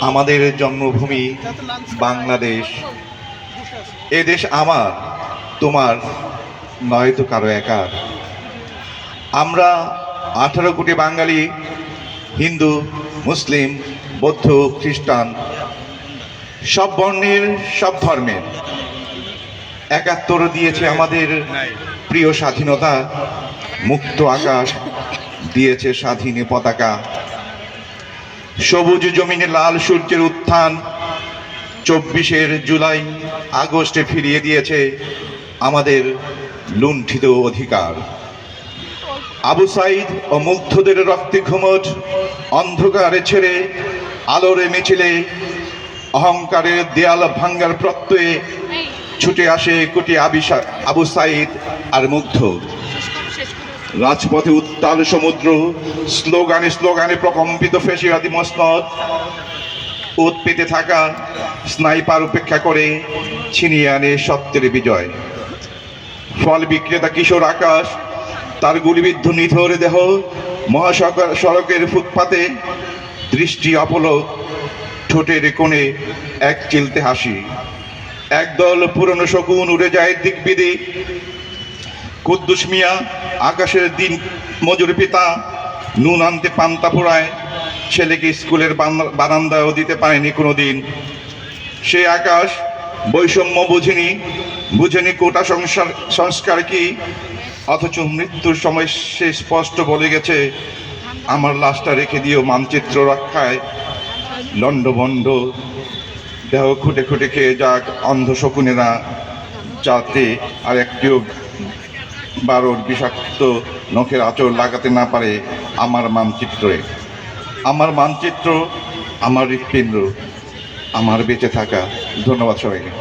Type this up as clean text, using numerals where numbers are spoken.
আমাদের জন্মভূমি বাংলাদেশ, এ দেশ আমার, তোমার নয় তো কারো একার। আমরা 18 কোটি বাঙালি, হিন্দু, মুসলিম, বৌদ্ধ, খ্রিস্টান, সব বর্ণের, সব ধর্মের। 71 দিয়েছে আমাদের প্রিয় স্বাধীনতা, মুক্ত আকাশ দিয়েছে স্বাধীন পতাকা, সবুজ জমিনে লাল সূর্যের উত্থান 24 জুলাই আগস্টে ফিরিয়ে দিয়েছে আমাদের লুণ্ঠিত অধিকার। আবু সাইদ ও মুগ্ধদের রক্তে ঘুমট অন্ধকারে ছেড়ে আলোরে মিছিলে অহংকারের দেয়াল ভাঙ্গার প্রত্যয়ে ছুটে আসে কোটি আবু সাইদ আর মুগ্ধ। রাজপথে উত্তাল সমুদ্র, স্লোগানে স্লোগানে প্রকম্পিত ফ্যাসিবাদী মসনদ, ওত পেতে থাকা স্নাইপার উপেক্ষা করে ছিনিয়ে আনে সত্যের বিজয়। ফল বিক্রেতা কিশোর আকাশ, তার গুলিবিদ্ধ নিথর দেহ মহাসড়কের ফুটপাতে, দৃষ্টি অপলক, ঠোঁটের কোণে এক চিলতে হাসি। একদল পুরনো শকুন উড়ে যায় দিক বিদিক। কুদ্দুস মিয়া, আকাশের দিন মজুর পিতা, নুন আনতে পান্তা পোড়ায়, ছেলেকে স্কুলের বারান্দায়ও দিতে পারেনি কোনোদিন। সে আকাশ বৈষম্য বুঝেনি কোটা সংস্কার কি, অথচ মৃত্যুর সময় সে স্পষ্ট বলে গেছে, আমার লাশটা রেখে দিও মানচিত্র রক্ষায়। লন্ডভন্ড দেহ খুঁটে খুঁটে খেয়ে যাক অন্ধ শকুনেরা, যাতে আর একটিও বারোর বিষাক্ত নখের আঁচড় লাগাতে না পারে আমার মানচিত্রে। আমার মানচিত্র, আমার হৃৎপিণ্ড, আমার বেঁচে থাকা। ধন্যবাদ সবাইকে।